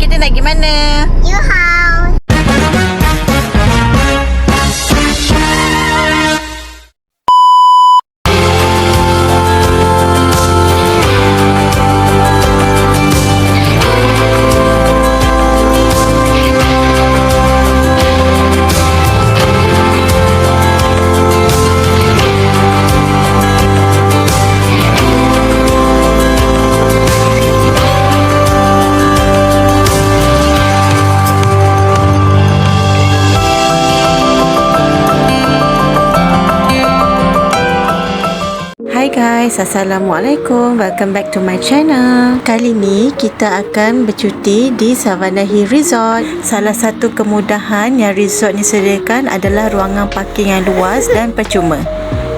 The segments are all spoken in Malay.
kita nak pergi mana? New house. Hai guys, Assalamualaikum. Welcome back to my channel. Kali ni kita akan bercuti di Savannah Hill Resort. Salah satu kemudahan yang resort ni sediakan adalah ruangan parking yang luas dan percuma.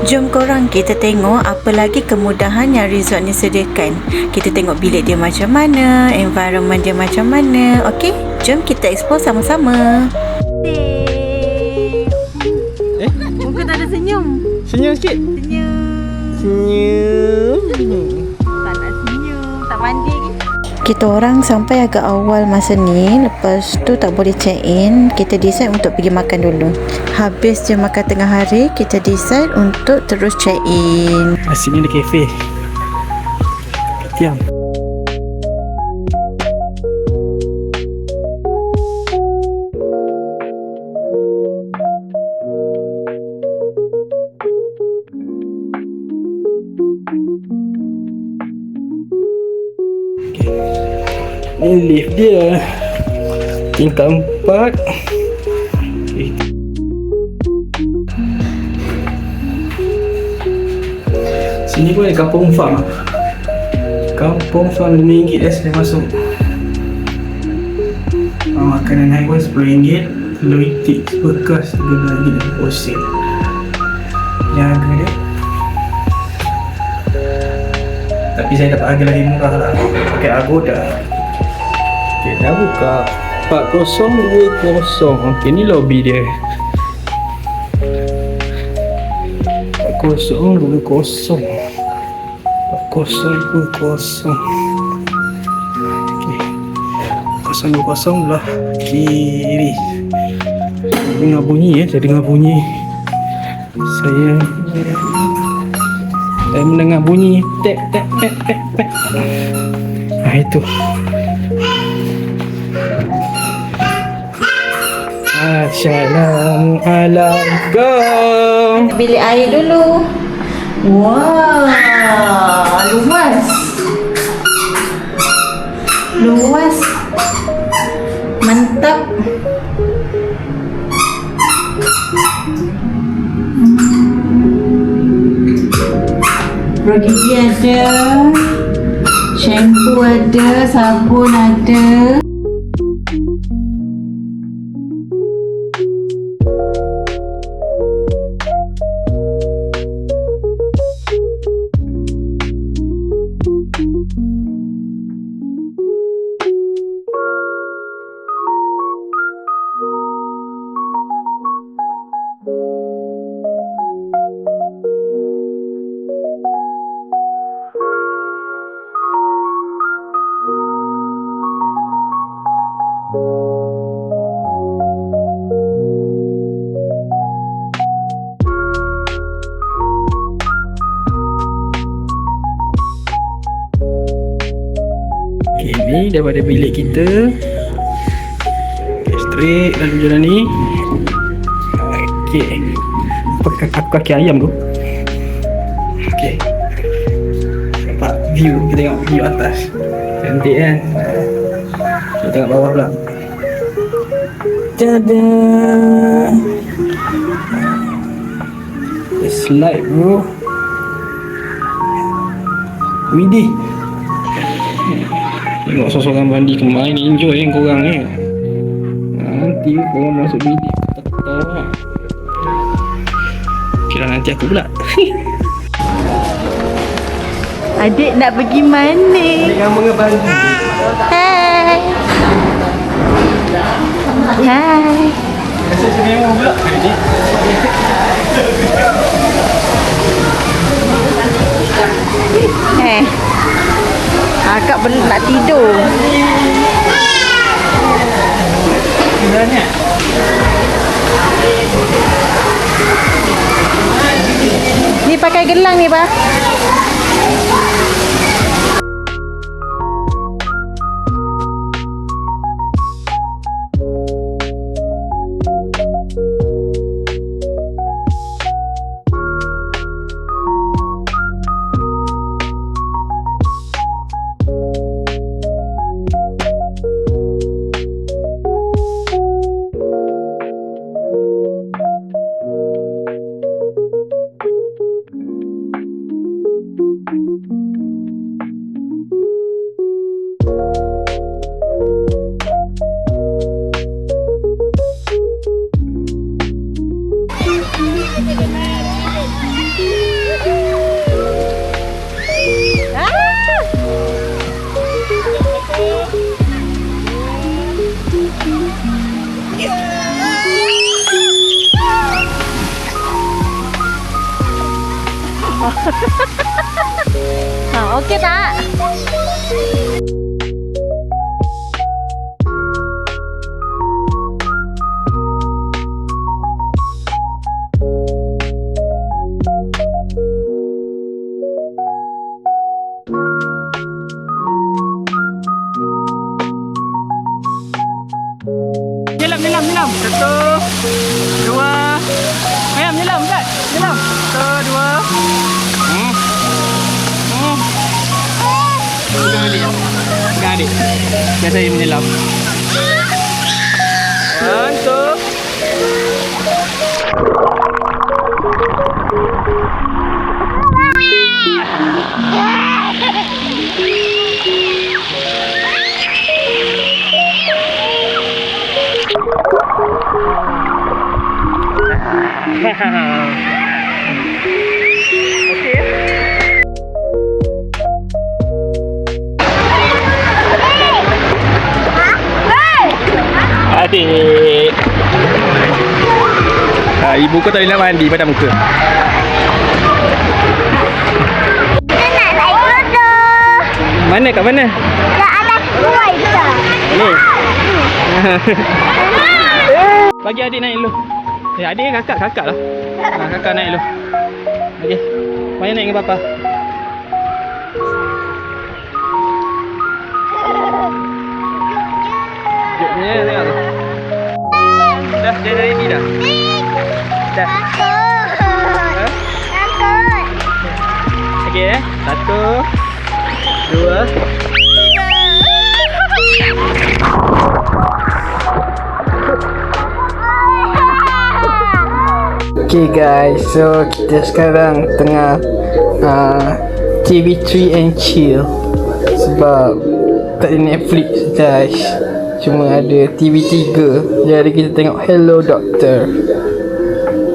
Jom korang kita tengok apa lagi kemudahan yang resort ni sediakan. Kita tengok bilik dia macam mana, environment dia macam mana. Okey, jom kita explore sama-sama. Muka tak ada senyum. Senyum sikit. Senyum. Senyum. Tak nak senyum, tak mandi lagi. Kita orang sampai agak awal masa ni. Lepas tu tak boleh check in. Kita decide untuk pergi makan dulu. Habis je makan tengah hari, kita decide untuk terus check in. Sini ada kafe. Tiam. Ini lift dia tingkat 4. Okay. Sini pun ada kampung farm. Kampung farm RM5 dah saya masuk. Makanan haiwan RM10. Telur itik bekas RM3 dan posen. Jaga dia. Tapi saya dapat harga lagi murah lah. Pakai Agoda. Okay, dah buka 4020. Okay, ni lobby dia. 4020. 4020. Okay, 020 belah kiri. Dengar bunyi saya dengar bunyi. Saya mendengar bunyi tap tap tap tap tap. Nah itu. Assalamualaikum. Bilik air dulu. Wah, luas. Luas. Mantap. Produk gigi ada, shampoo ada, sabun ada. Okay, ni daripada bilik kita. Okay, straight lalu jalan ni. Okay, aku kaki ayam tu. Okay, nampak view, kita tengok view atas. Cantik kan? Kita tengok bawah pula. Tada! Slide bro. Widih. Tengok seseorang mandi kemarin, enjoy yang korang ni. Nanti korang masuk bilik ketawa. Kira nanti aku pula. Adik nak pergi mana? Dengan mengabang. Hai. Hai. Rasa semua pula. Akak belum nak tidur. gelang ni, Bah. Okey tak? Nyelam. 1, 2. Ayam nyelam, Ustaz. Nyelam. 1, 2. Pegang adik. Biar saya menyelam. 1, 2. Adik. Ibu kau tak boleh nak mandi pada muka. Mana kat mana? Kat atas kuai tu. Ni. Bagi adik naik dulu. Adik kakak lah. Kakak naik dulu. Okey. Mari naik dengan papa. Jom ni tengok tu. Dah ready dah. Dah. Takut. Okey 1, 2. Okay guys, so kita sekarang tengah TV3 and chill sebab tak ada Netflix guys, cuma ada TV3. Jadi kita tengok Hello Doctor.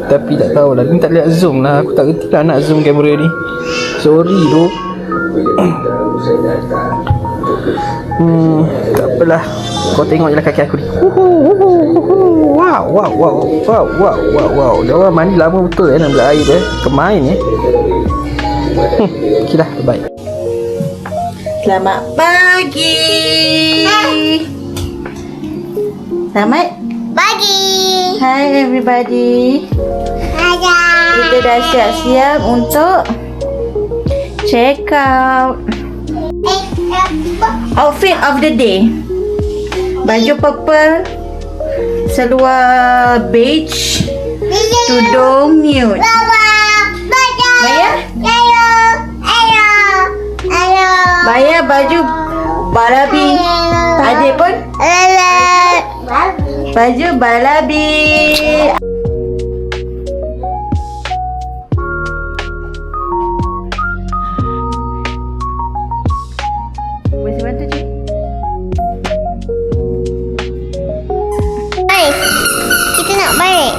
Tapi tak tahulah, ni tak lihat zoom lah. Aku tak kerti lah nak zoom kamera ni. Sorry tu. Tak apalah. Kau tengok je lah kaki aku ni. Wow. Dia orang mandi lama betul nak ambil air dia. Kemain Okay dah, bye. Selamat pagi. Selamat Pagi. Hi everybody. Ada. Kita dah siap-siap untuk check out outfit of the day. Baju purple, seluar beige, tudung nude. Maya? Maya baju Barbie. Adik pun baju Barbie. Boleh bantu cik? Kita nak balik.